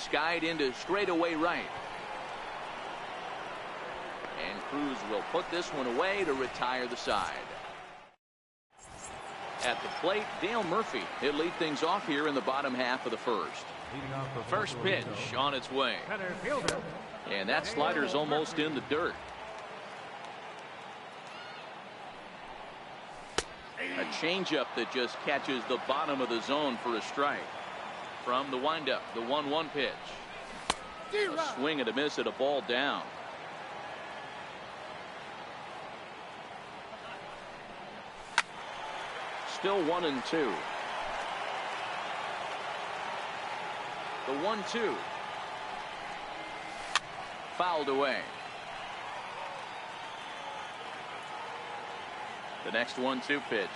skied into straightaway right. And Cruz will put this one away to retire the side. At the plate, Dale Murphy. He'll lead things off here in the bottom half of the first. First pitch on its way. And that slider's almost in the dirt. A changeup that just catches the bottom of the zone for a strike. From the windup, the 1-1 pitch. A swing and a miss at a ball down. Still 1-2. The 1-2. Fouled away. The next 1-2 pitch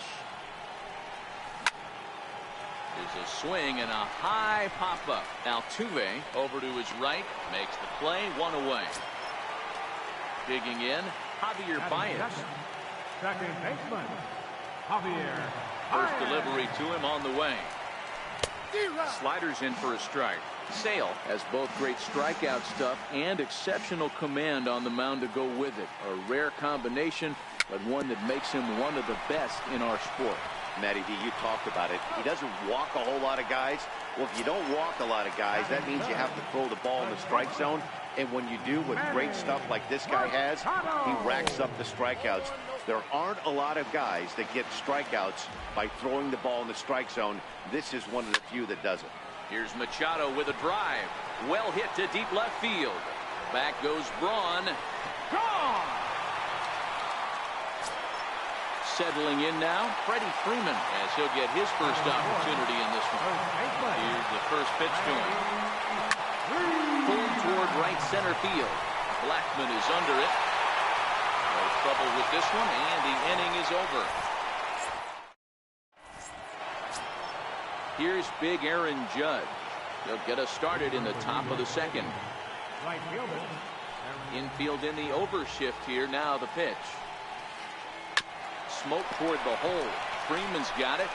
is a swing and a high pop-up. Altuve over to his right, makes the play, one away. Digging in, Javier Baez. Second baseman, Javier. First delivery to him on the way. Sliders in for a strike. Sale has both great strikeout stuff and exceptional command on the mound to go with it. A rare combination, but one that makes him one of the best in our sport. Matty D, you talked about it. He doesn't walk a whole lot of guys. Well, if you don't walk a lot of guys, that means you have to throw the ball in the strike zone. And when you do, with great stuff like this guy has, he racks up the strikeouts. There aren't a lot of guys that get strikeouts by throwing the ball in the strike zone. This is one of the few that does it. Here's Machado with a drive. Well hit to deep left field. Back goes Braun. Gone! Settling in now, Freddie Freeman, as he'll get his first opportunity in this one. Here's the first pitch to him. Pulled toward right center field. Blackman is under it. No trouble with this one, and the inning is over. Here's big Aaron Judge. He'll get us started in the top of the second. Infield in the overshift here. Now the pitch. Smoke toward the hole. Freeman's got it,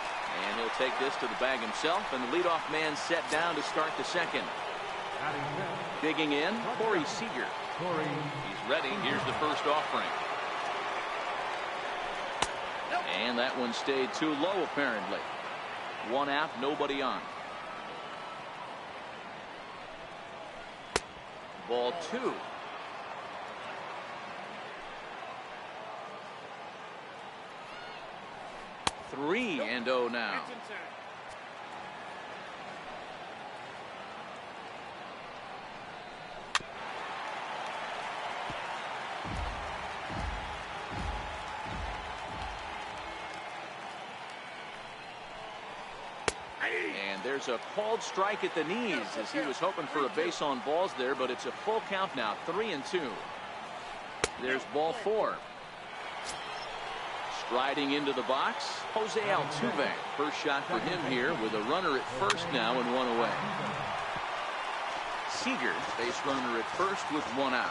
and he'll take this to the bag himself, and the leadoff man set down to start the second. Digging in, Corey Seager. He's ready. Here's the first offering. And that one stayed too low, apparently. One out, nobody on. Ball two. Three and 0 now. And there's a called strike at the knees as he was hoping for a base on balls there, but it's a full count now, 3-2. There's ball four. Striding into the box, Jose Altuve. First shot for him here with a runner at first now and one away. Seager, base runner at first with one out.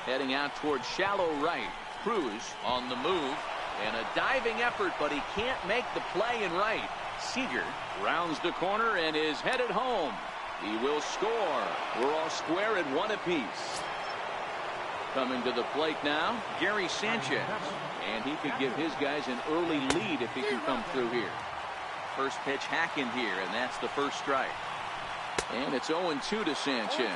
Heading out towards shallow right. Cruz on the move and a diving effort, but he can't make the play in right. Seager rounds the corner and is headed home. He will score. We're all square at one apiece. Coming to the plate now, Gary Sanchez. And he could give his guys an early lead if he can come through here. First pitch hack in here, and that's the first strike. And it's 0-2 to Sanchez.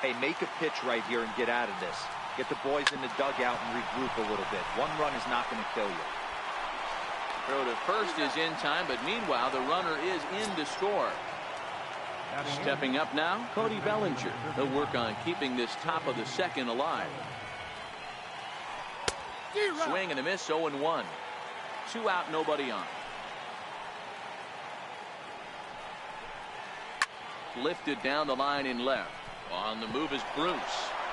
Hey, make a pitch right here and get out of this. Get the boys in the dugout and regroup a little bit. One run is not going to kill you. Throw to first is in time, but meanwhile the runner is in to score. Stepping up now, Cody Bellinger. He'll work on keeping this top of the second alive. Swing and a miss, 0-1. 2 out, nobody on. Lifted down the line in left. On the move is Bruce.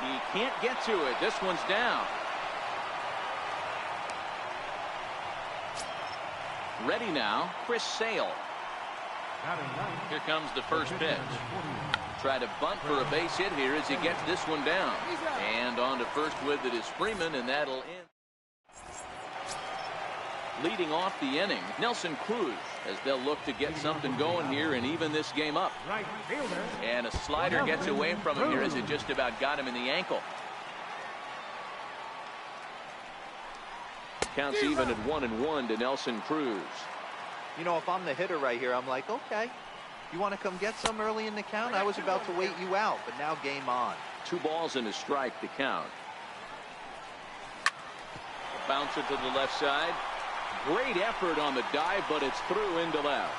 He can't get to it. This one's down. Ready now, Chris Sale. Here comes the first pitch. Try to bunt for a base hit here as he gets this one down. And on to first with it is Freeman, and that'll end. Leading off the inning, Nelson Cruz, as they'll look to get something going here and even this game up. Right fielder. And a slider gets away from him here as it just about got him in the ankle. Counts even at 1-1 to Nelson Cruz. You know, if I'm the hitter right here, I'm like, okay, you want to come get some early in the count? I was about to wait you out, but now game on. 2 balls and a strike to count. Bounce it to the left side. Great effort on the dive, but it's through into left.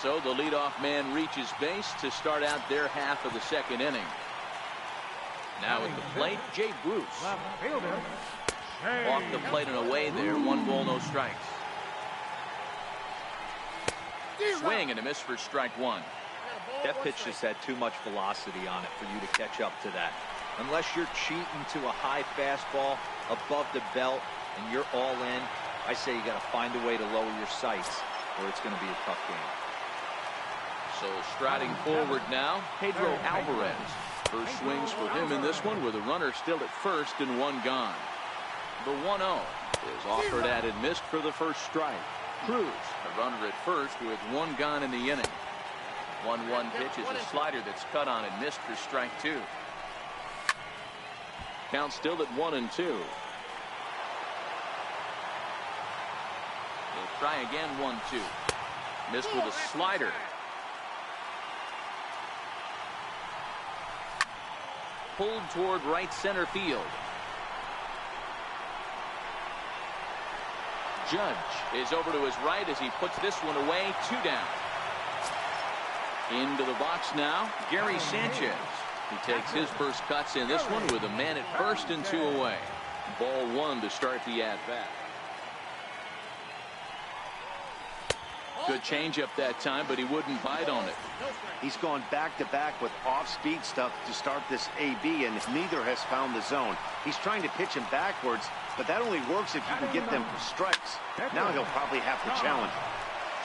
So the leadoff man reaches base to start out their half of the second inning. Now at the plate, Jay Bruce. Left fielder. Off the plate and away there. 1 ball, no strikes. Swing and a miss for strike 1. That pitch just had too much velocity on it for you to catch up to that. Unless you're cheating to a high fastball above the belt and you're all in, I say you got to find a way to lower your sights or it's going to be a tough game. So striding forward now, Pedro Alvarez. First swings for him in this one with a runner still at first and 1 gone. The 1-0 is offered at and missed for the first strike. Cruz, a runner at first with 1 gone in the inning. 1-1 pitch is a slider that's cut on and missed for strike 2. Count still at 1-2. He'll try again. 1-2. Missed with a slider. Pulled toward right center field. Judge is over to his right as he puts this one away. 2 down. Into the box now, Gary Sanchez. He takes his first cuts in this one with a man at first and 2 away. Ball 1 to start the at-bat. Good changeup that time, but he wouldn't bite on it. He's gone back-to-back with off-speed stuff to start this AB, and neither has found the zone. He's trying to pitch him backwards, but that only works if you can get them for strikes. Now he'll probably have to challenge.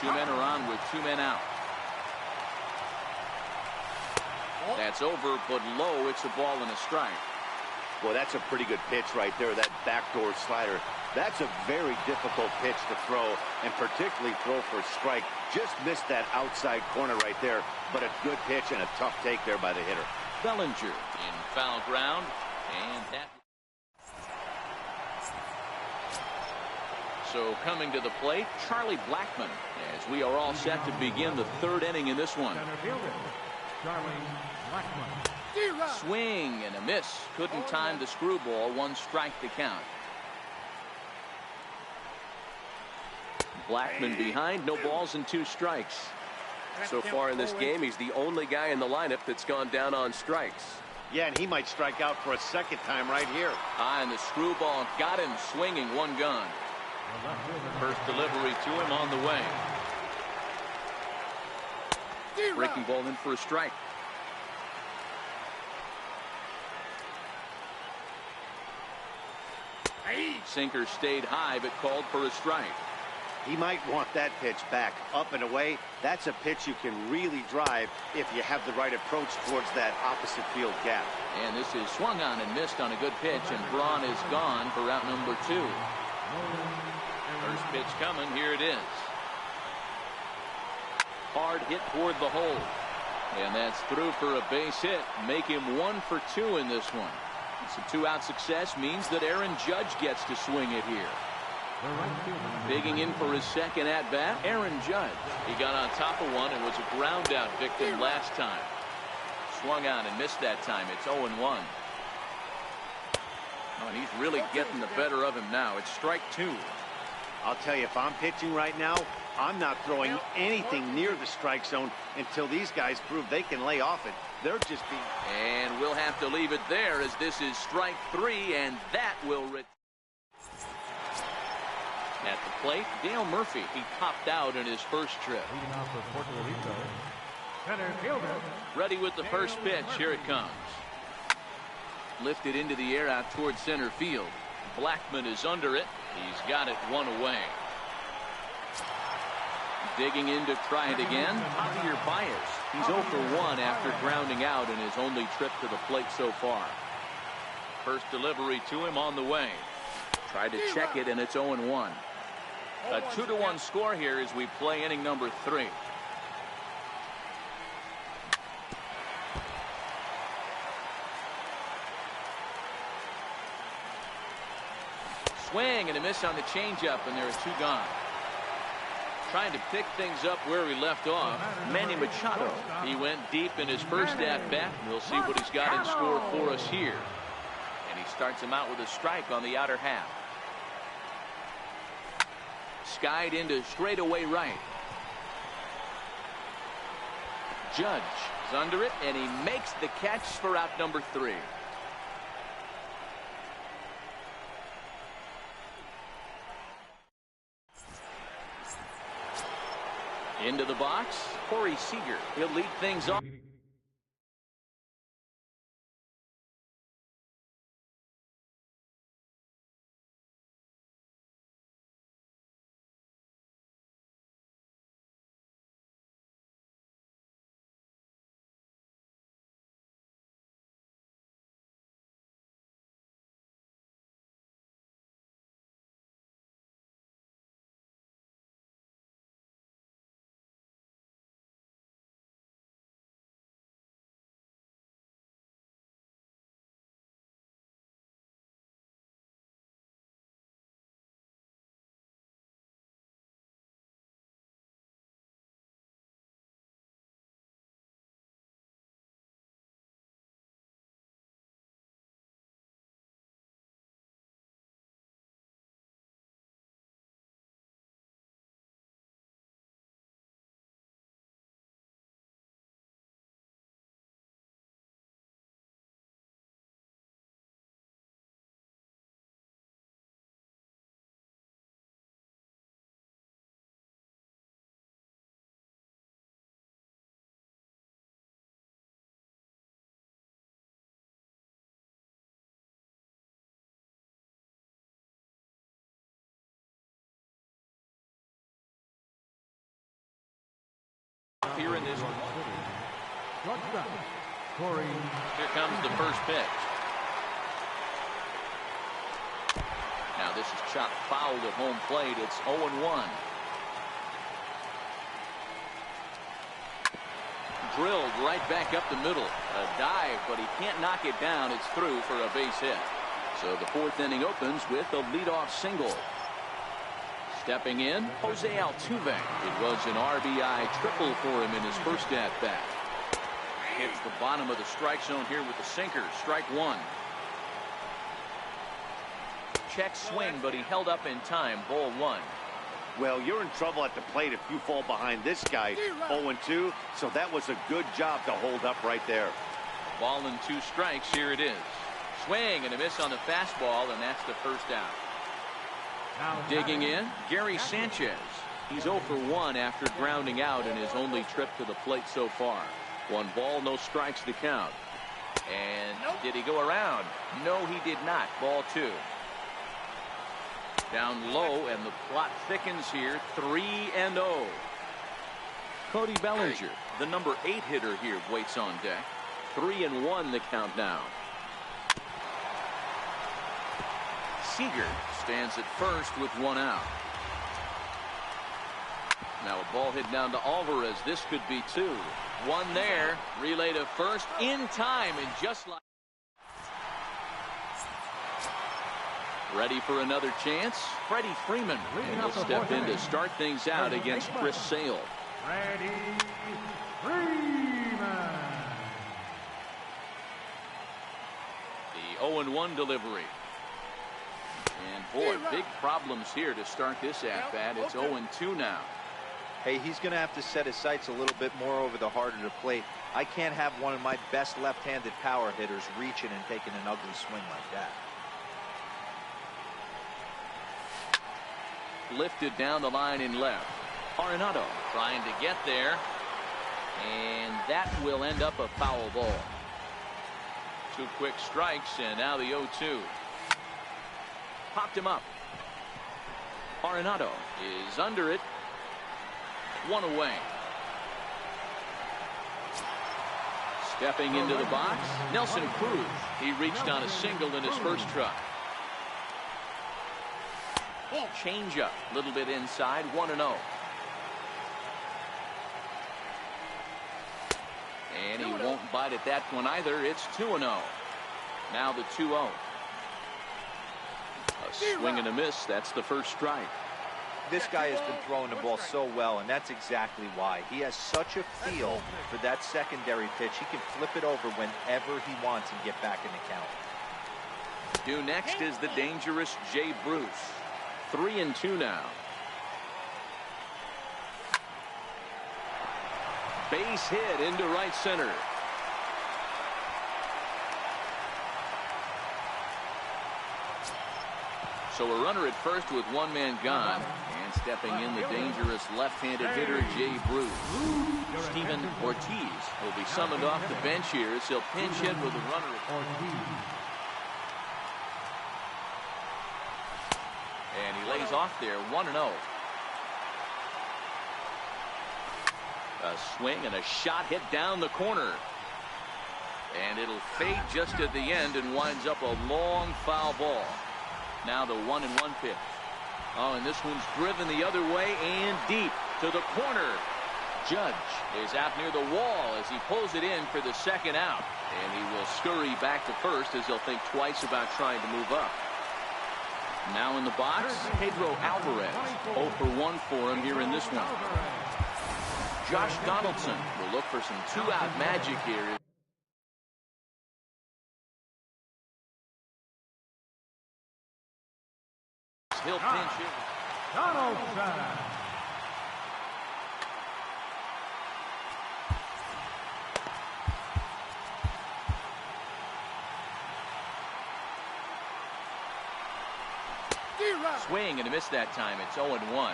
2 men are on with 2 men out. That's over, but low. It's a ball and a strike. Well, that's a pretty good pitch right there, that backdoor slider. That's a very difficult pitch to throw, and particularly throw for a strike. Just missed that outside corner right there, but a good pitch and a tough take there by the hitter. Bellinger in foul ground, and that. So coming to the plate, Charlie Blackmon, as we are all set to begin the 3rd inning in this one. Center fielder. Charlie Blackmon. Swing and a miss. Couldn't time the screwball. 1 strike to count. Blackmon behind, no balls and 2 strikes. So far in this game, he's the only guy in the lineup that's gone down on strikes. Yeah, and he might strike out for a 2nd time right here. And the screwball got him swinging. 1 gone. First delivery to him on the way. Breaking ball in for a strike. Sinker stayed high but called for a strike. He might want that pitch back. Up and away, that's a pitch you can really drive if you have the right approach towards that opposite field gap. And this is swung on and missed on a good pitch, and Braun is gone for out number 2. First pitch coming. Here it is. Hard hit toward the hole. And that's through for a base hit. Make him 1 for 2 in this one. So 2-out success means that Aaron Judge gets to swing it here. Digging in for his 2nd at-bat, Aaron Judge. He got on top of one and was a ground-out victim last time. Swung on and missed that time. It's 0-1. Oh, and he's really getting the better of him now. It's strike 2. I'll tell you, if I'm pitching right now, I'm not throwing anything near the strike zone until these guys prove they can lay off it. They're just being... And we'll have to leave it there as this is strike 3, and that will... At the plate, Dale Murphy. He popped out in his first trip. Leading off for Puerto Rico. Center fielder. Ready with the first pitch. Here it comes. Lifted into the air out towards center field. Blackmon is under it. He's got it 1 away. Digging in to try it again, Javier Baez. He's 0 for 1 after grounding out in his only trip to the plate so far. First delivery to him on the way. Tried to check it, and it's 0-1. A 2-1 score here as we play inning number 3. Swing and a miss on the changeup, and there are 2 gone. Trying to pick things up where we left off, Manny Machado. He went deep in his first at-bat. We'll see what he's got in store for us here. And he starts him out with a strike on the outer half. Skied into straightaway right. Judge is under it, and he makes the catch for out number 3. Into the box, Corey Seager. He'll lead things off. Here in this one. Here comes the first pitch. Now this is chopped fouled at home plate. It's 0-1. Drilled right back up the middle. A dive, but he can't knock it down. It's through for a base hit. So the 4th inning opens with a leadoff single. Stepping in, Jose Altuve. It was an RBI triple for him in his first at-bat. Hits the bottom of the strike zone here with the sinker. Strike 1. Check swing, but he held up in time. Ball 1. Well, you're in trouble at the plate if you fall behind this guy. 0-2, so that was a good job to hold up right there. Ball and 2 strikes. Here it is. Swing and a miss on the fastball, and that's the first out. Digging in, Gary Sanchez. He's 0 for 1 after grounding out in his only trip to the plate so far. 1 ball, no strikes to count. And did he go around? No, he did not. Ball 2. Down low, and the plot thickens here. 3-0. Cody Bellinger, the number 8 hitter here, waits on deck. 3-1 the count now. Seager stands at first with 1 out. Now a ball hit down to Alvarez. This could be 2. 1 there. Relay to first in time, and just like ready for another chance. Freddie Freeman, and he'll step in to start things out against Chris Sale. Freddie Freeman. The 0-1 delivery. And boy, big problems here to start this at-bat. It's 0-2 now. Hey, he's going to have to set his sights a little bit more over the heart of the plate. I can't have one of my best left-handed power hitters reaching and taking an ugly swing like that. Lifted down the line in left. Arenado trying to get there. And that will end up a foul ball. 2 quick strikes, and now the 0-2. Popped him up. Arenado is under it. 1 away. Stepping into the box, Nelson Cruz. He reached on a single in his first truck. Changeup, a little bit inside, 1-0. And he won't bite at that one either. It's 2-0. Now the 2-0. A swing and a miss. That's the first strike. This guy has been throwing the ball so well, and that's exactly why. He has such a feel for that secondary pitch. He can flip it over whenever he wants and get back in the count. Due next is the dangerous Jay Bruce. 3-2 now. Base hit into right center. So a runner at first with one man gone. And stepping in, the dangerous left-handed hitter, Jay Bruce. Steven Ortiz will be summoned off the bench here as he'll pinch hit with a runner at and he lays off there, 1-0. A swing and a shot hit down the corner. And it'll fade just at the end and winds up a long foul ball. Now the 1-1 pitch. Oh, and this one's driven the other way and deep to the corner. Judge is out near the wall as he pulls it in for the second out. And he will scurry back to first as he'll think twice about trying to move up. Now in the box, Pedro Alvarez. 0 for 1 for him here in this one. Josh Donaldson will look for some two-out magic here. He'll pinch it. Donaldson. Swing and a miss that time. It's 0-1.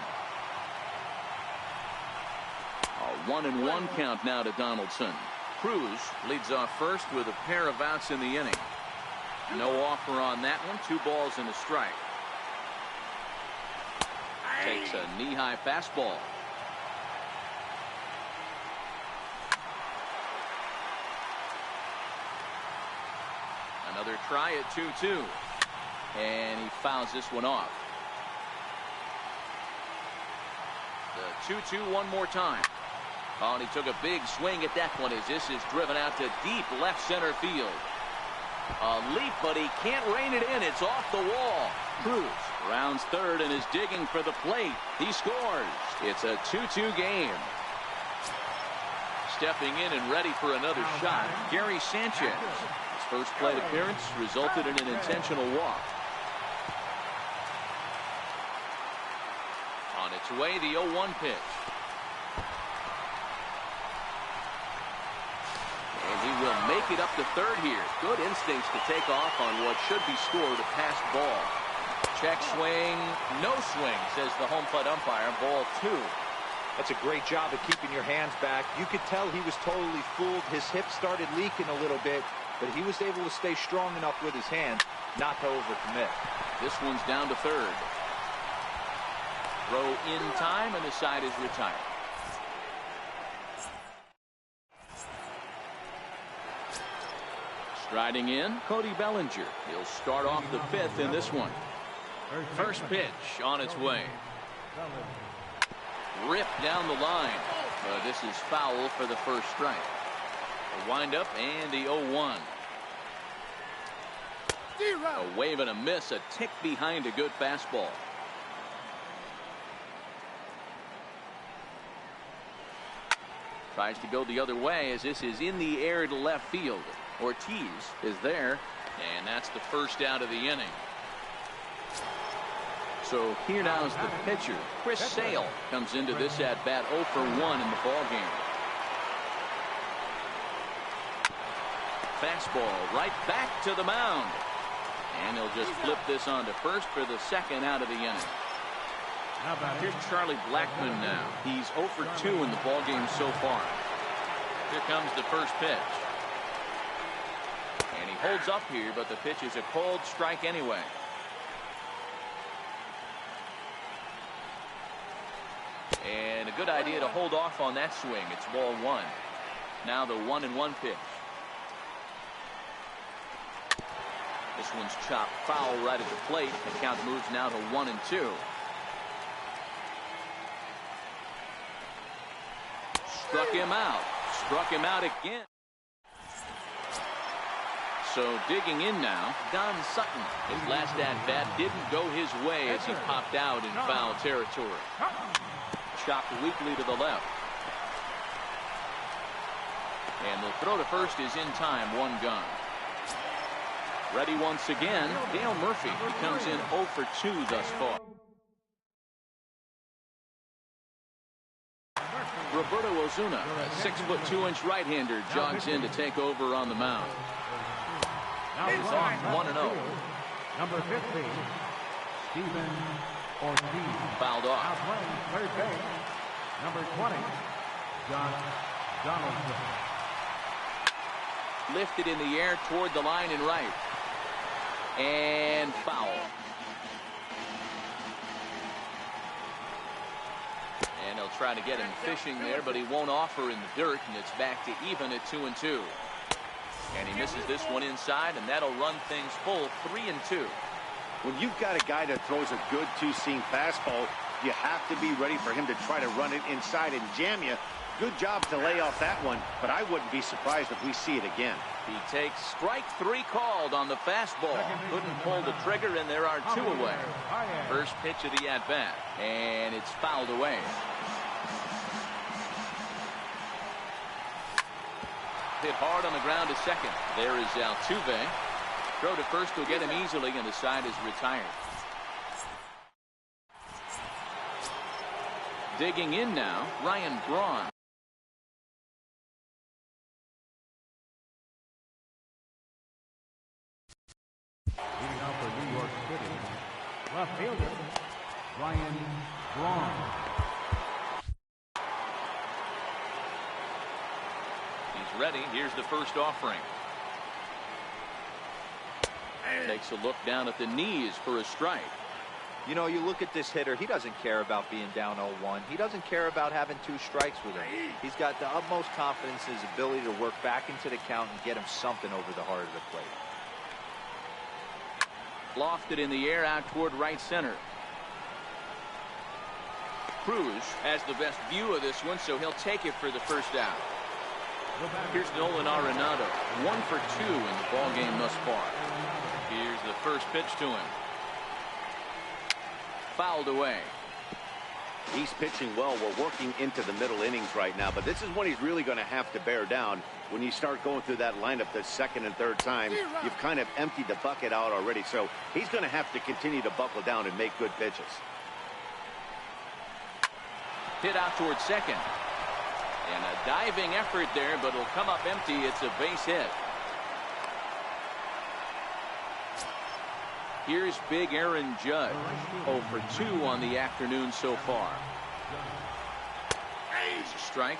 A 1-1 count now to Donaldson. Cruz leads off first with a pair of outs in the inning. No offer on that one. 2 balls and a strike. Takes a knee-high fastball. Another try at 2-2. And he fouls this one off. The 2-2 one more time. Oh, and he took a big swing at that one as this is driven out to deep left center field. A leap, but he can't rein it in. It's off the wall. Cruz rounds third and is digging for the plate. He scores. It's a 2-2 game. Stepping in and ready for another shot, Gary Sanchez. His first plate appearance resulted in an intentional walk. On its way, the 0-1 pitch. And he will make it up to third here. Good instincts to take off on what should be scored a passed ball. Check swing, no swing, says the home plate umpire. Ball 2. That's a great job of keeping your hands back. You could tell he was totally fooled. His hip started leaking a little bit, but he was able to stay strong enough with his hands not to overcommit. This one's down to third. Throw in time, and the side is retired. Striding in, Cody Bellinger. He'll start off the 5th in this one. First pitch on its way. Ripped down the line. This is foul for the first strike. A windup and the 0-1. A wave and a miss, a tick behind a good fastball. Tries to go the other way as this is in the air to left field. Ortiz is there, and that's the first out of the inning. So here now is the pitcher. Chris Sale comes into this at bat 0 for 1 in the ball game. Fastball right back to the mound. And he'll just flip this on to first for the second out of the inning. Here's Charlie Blackmon now. He's 0 for 2 in the ball game so far. Here comes the first pitch. And he holds up here, but the pitch is a cold strike anyway. And a good idea to hold off on that swing. It's ball 1. Now the 1-1 pitch. This one's chopped foul right at the plate. The count moves now to 1-2. Struck him out. Struck him out again. So digging in now, Don Sutton. His last at-bat didn't go his way as he popped out in foul territory. Chopped weakly to the left. And the throw to first is in time, one gone. Ready once again, Dale Murphy. He comes in 0 for 2 thus far. Roberto Ozuna, a 6'2" right-hander, jogs in to take over on the mound. He's off 1-0. Number 15, Stephen Ortiz. Fouled Now off. playing third base, number 20, John Donaldson. Lifted in the air toward the line and right. And foul. And he'll try to get him fishing there, but he won't offer in the dirt, and it's back to even at 2-2. And he misses this one inside, and that'll run things full 3-2. When you've got a guy that throws a good two-seam fastball, you have to be ready for him to try to run it inside and jam you. Good job to lay off that one, but I wouldn't be surprised if we see it again. He takes strike 3 called on the fastball. Couldn't pull the trigger, and there are 2 away. First pitch of the at-bat, and it's fouled away. Hit hard on the ground to second. There is Altuve. Throw to first will get him easily, and the side is retired. Digging in now, Ryan Braun. Leading out for New York City, left fielder, Ryan Braun. He's ready. Here's the first offering. Takes a look down at the knees for a strike. You know, you look at this hitter, he doesn't care about being down 0-1. He doesn't care about having 2 strikes with him. He's got the utmost confidence in his ability to work back into the count and get him something over the heart of the plate. Lofted in the air out toward right center. Cruz has the best view of this one, so he'll take it for the first out. Here's Nolan Arenado, 1 for 2 in the ballgame thus far. Here's the first pitch to him. Fouled away. He's pitching well. We're working into the middle innings right now, but this is when he's really going to have to bear down. When you start going through that lineup the second and third time, you've kind of emptied the bucket out already, so he's going to have to continue to buckle down and make good pitches. Hit out toward second. And a diving effort there, but it'll come up empty. It's a base hit. Here's big Aaron Judge. 0 for 2 on the afternoon so far. There's a strike.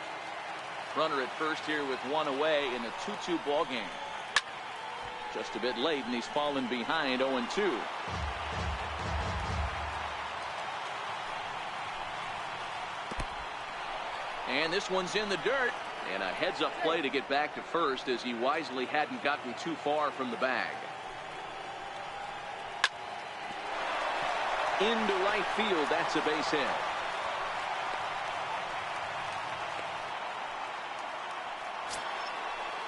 Runner at first here with 1 away in a 2-2 ball game. Just a bit late, and he's fallen behind 0-2. And this one's in the dirt. And a heads-up play to get back to first, as he wisely hadn't gotten too far from the bag. Into right field. That's a base hit.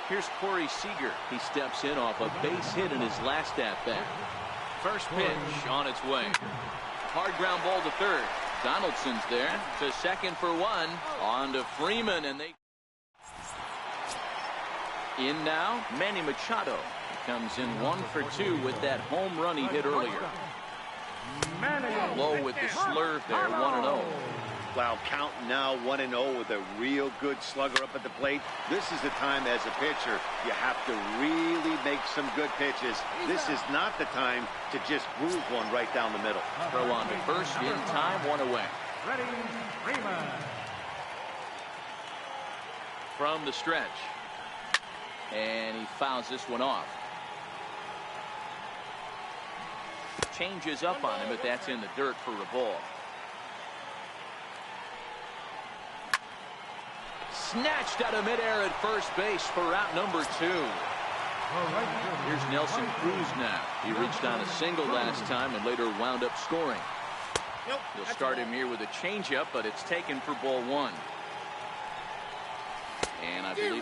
Here's Corey Seager. He steps in off a base hit in his last at-bat. First pitch on its way. Hard ground ball to third. Donaldson's there to second for 1. On to Freeman, and they... In now, Manny Machado. He comes in 1 for 2 with that home run he hit earlier. Low with the slurve there, 1-0. Wow, count now 1-0 with a real good slugger up at the plate. This is the time as a pitcher you have to really make some good pitches. This is not the time to just groove one right down the middle. Throw on to first in time, 1 away. Ready, Freeman. From the stretch. And he fouls this one off. Changes up on him, but that's in the dirt for a ball. Snatched out of midair at first base for out number 2. Here's Nelson Cruz now. He reached on a single last time and later wound up scoring. He'll start him here with a changeup, but it's taken for ball 1.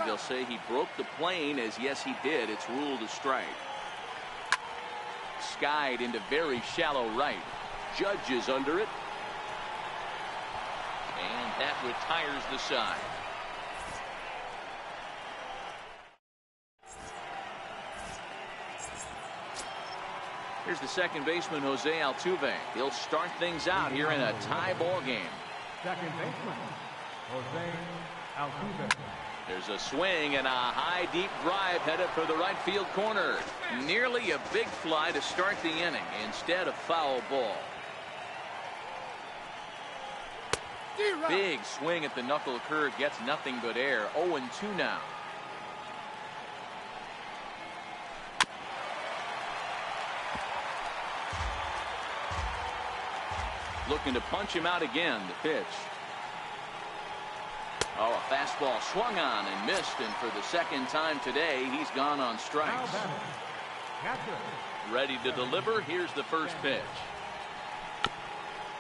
they'll say he broke the plane, as yes he did. It's ruled a strike. Skied into very shallow right. Judge is under it. And that retires the side. Here's the second baseman, Jose Altuve. He'll start things out here in a tie ball game. Second baseman, Jose Altuve. There's a swing and a high deep drive headed for the right field corner. Nearly a big fly to start the inning. Instead, a foul ball. Big swing at the knuckle curve, gets nothing but air. 0-2 now. Looking to punch him out again. The pitch. Oh, a fastball swung on and missed, and for the second time today, he's gone on strikes. Ready to deliver. Here's the first pitch.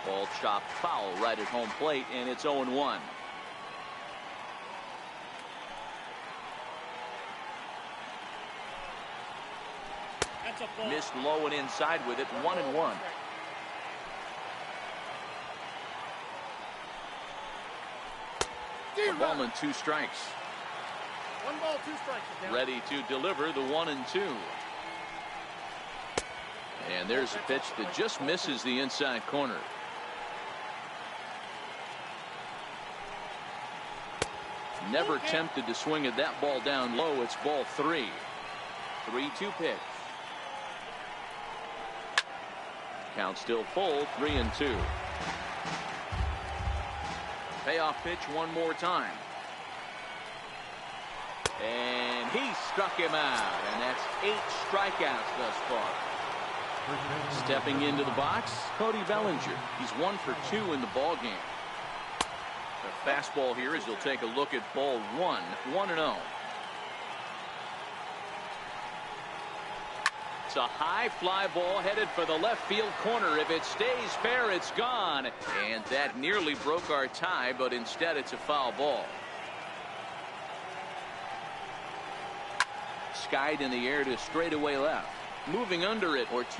Ball chopped foul right at home plate, and it's 0-1. Missed low and inside with it. 1-1. A ball and 2 strikes. 1 ball, 2 strikes. Ready to deliver the 1-2. And there's a pitch that just misses the inside corner. Never tempted to swing at that ball down low. It's ball 3. 3-2 pitch. Count still full. 3-2. Payoff pitch one more time. And he struck him out. And that's 8 strikeouts thus far. Stepping into the box, Cody Bellinger. He's 1 for 2 in the ball game. The fastball here as he'll take a look at ball 1. 1-0. It's a high fly ball headed for the left field corner. If it stays fair, it's gone. And that nearly broke our tie, but instead it's a foul ball. Skied in the air to straightaway left. Moving under it, Ortiz.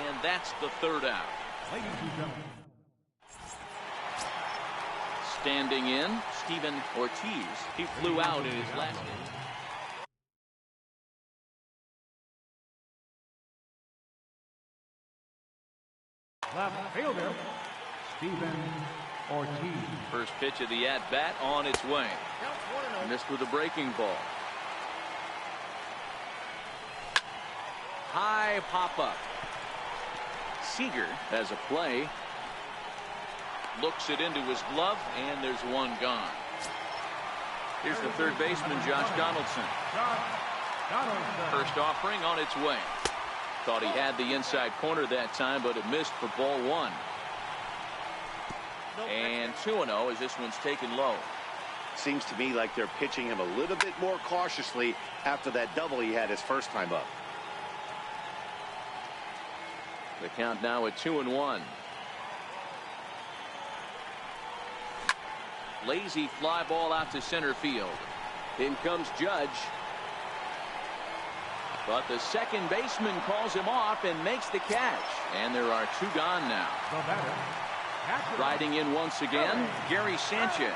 And that's the 3rd out. Standing in, Steven Ortiz. He flew out in his last inning. Left fielder, Steven Ortiz. First pitch of the at-bat on its way. Missed with a breaking ball. High pop-up. Seager has a play. Looks it into his glove, and there's one gone. Here's the third baseman, Josh Donaldson. First offering on its way. Thought he had the inside corner that time, but it missed for ball 1. And 2-0 as this one's taken low. Seems to me like they're pitching him a little bit more cautiously after that double he had his first time up. The count now at 2-1. Lazy fly ball out to center field. In comes Judge. But the second baseman calls him off and makes the catch. And there are 2 gone now. Riding in once again, Gary Sanchez.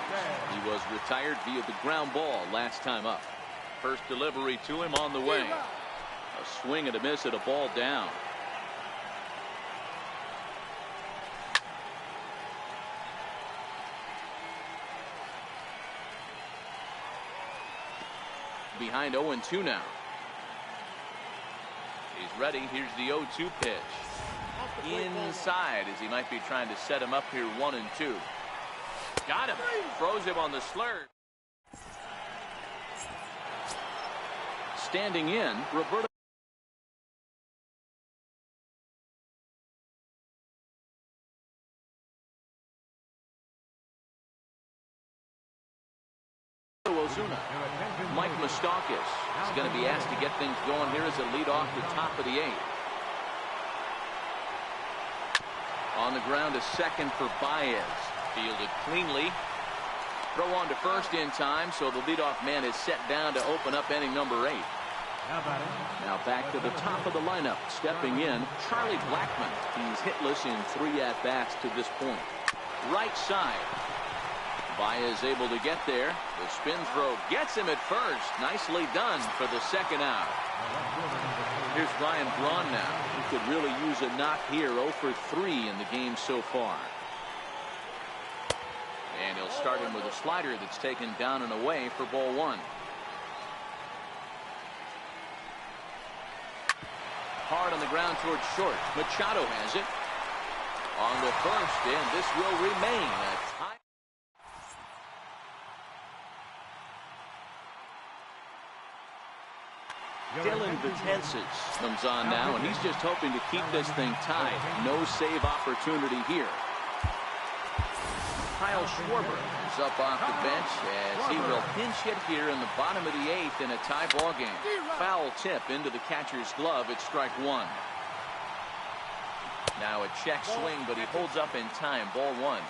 He was retired via the ground ball last time up. First delivery to him on the way. A swing and a miss at a ball down. Behind 0-2 now. He's ready. Here's the 0-2 pitch. Inside as he might be trying to set him up here. 1-2. Got him. Throws him on the slur. Standing in, Roberto. Mike Moustakas is going to be asked to get things going here as a lead off the top of the 8th. On the ground, a second for Baez. Fielded cleanly. Throw on to first in time, so the leadoff man is set down to open up inning number 8. Now back to the top of the lineup. Stepping in, Charlie Blackmon. He's hitless in 3 at-bats to this point. Right side. Baez able to get there. The spin throw gets him at first. Nicely done for the second out. Here's Ryan Braun now. He could really use a knock here. 0 for 3 in the game so far. And he'll start him with a slider that's taken down and away for ball 1. Hard on the ground towards short. Machado has it. On the first, and this will remain a tie. Dylan Betances comes on now, and he's just hoping to keep this thing tied. No save opportunity here. Kyle Schwarber is up off the bench as he will pinch hit here in the bottom of the 8th in a tie ball game. Foul tip into the catcher's glove. It's strike 1. Now a check swing, but he holds up in time. Ball 1.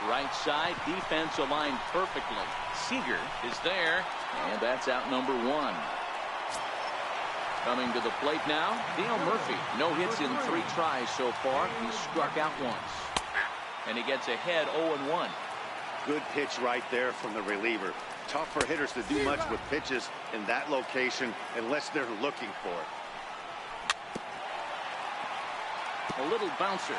Right side, defense aligned perfectly. Seager is there, and that's out number 1. Coming to the plate now, Dale Murphy. No hits in 3 tries so far. He's struck out once. And he gets ahead 0-1. Good pitch right there from the reliever. Tough for hitters to do much with pitches in that location unless they're looking for it. A little bouncer.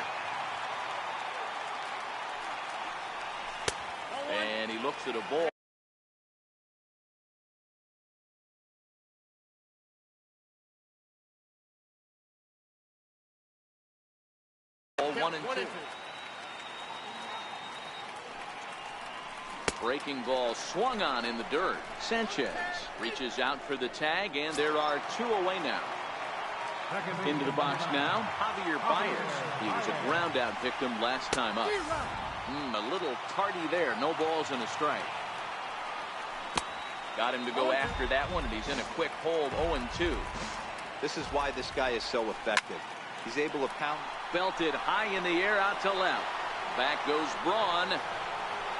And he looks at a ball. Ball 1 and 2. Breaking ball swung on in the dirt. Sanchez reaches out for the tag, and there are 2 away now. Into the box now, Javier Baez. He was a ground out victim last time up. A little tardy there. No balls and a strike. Got him to go after that one, and he's in a quick hold. 0-2. This is why this guy is so effective. He's able to pound. Belted high in the air out to left. Back goes Braun,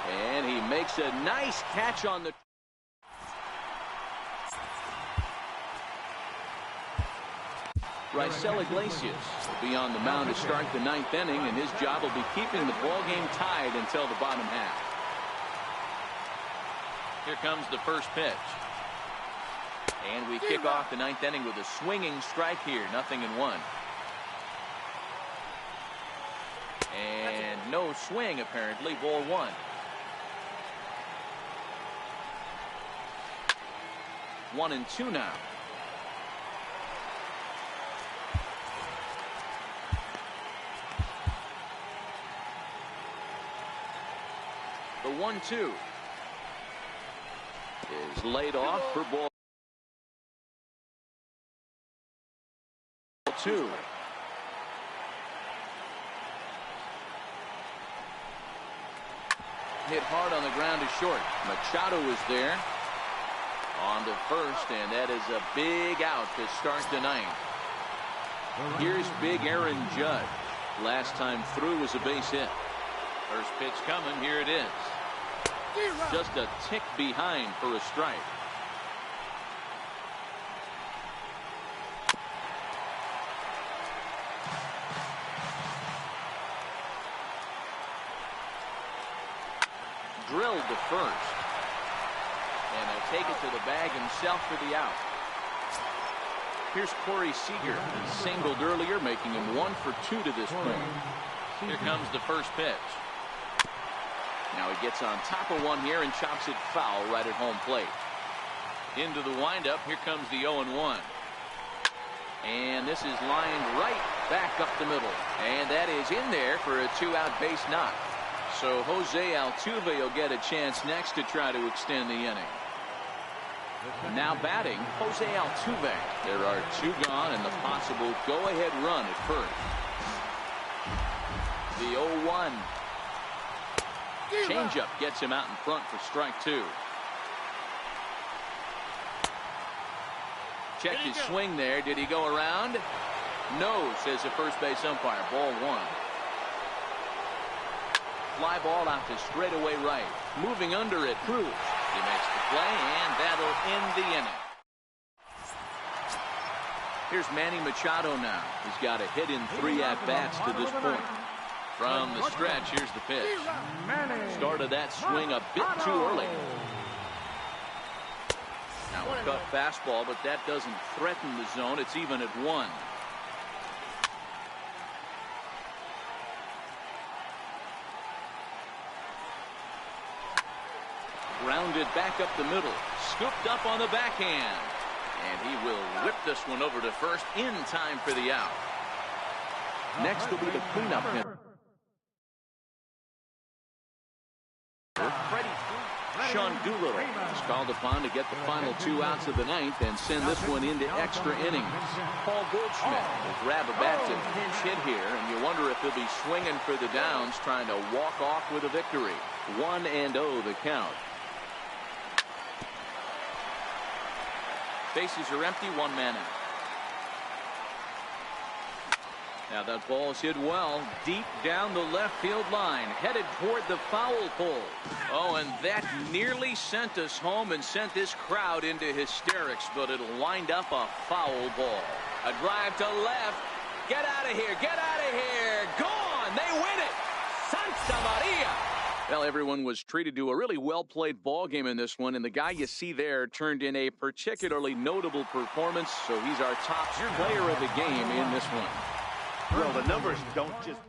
and he makes a nice catch on the. Raisel Iglesias will be on the mound to start the 9th inning, and his job will be keeping the ball game tied until the bottom half. Here comes the first pitch. And we kick off the 9th inning with a swinging strike here. 0-1. And no swing apparently. Ball 1. One and 2 now. The 1-2 is laid off for ball 2. Hit hard on the ground to short. Machado is there on to first, and that is a big out to start the 9th. Here's big Aaron Judge. Last time through was a base hit. First pitch coming. Here it is. Just a tick behind for a strike. Drilled to first. And he'll take it to the bag himself for the out. Here's Corey Seager. He singled earlier, making him 1 for 2 to this point. Here comes the first pitch. Now he gets on top of one here and chops it foul right at home plate. Into the windup. Here comes the 0-1. And this is lined right back up the middle. And that is in there for a 2-out base knock. So Jose Altuve will get a chance next to try to extend the inning. Now batting, Jose Altuve. There are 2 gone and the possible go-ahead run at first. The 0-1. Changeup gets him out in front for strike 2. Checked his swing there. Did he go around? No, says the first base umpire. Ball 1. fly ball out to straightaway right. Moving under it, Cruz. He makes the play, and that'll end the inning. Here's Manny Machado now. He's got a hit in 3 at-bats to this point. From the stretch, here's the pitch. Started that swing a bit too early. Now a cut fastball, but that doesn't threaten the zone. It's even at 1. Grounded back up the middle. Scooped up on the backhand. And he will whip this one over to first in time for the out. Next will be the cleanup hitter. Sean Doolittle is called upon to get the final 2 outs of the 9th and send this one into extra innings. Paul Goldschmidt will grab a bat to pinch hit here, and you wonder if he'll be swinging for the downs, trying to walk off with a victory. 1-0 the count. Bases are empty, 1 man out. Now that ball's hit well, deep down the left field line, headed toward the foul pole. Oh, and that nearly sent us home and sent this crowd into hysterics, but it'll wind up a foul ball. A drive to left. Get out of here, get out of here. Gone, they win it. Santa Maria. Well, everyone was treated to a really well-played ball game in this one, and the guy you see there turned in a particularly notable performance, so he's our top player of the game in this one. Well, the numbers don't just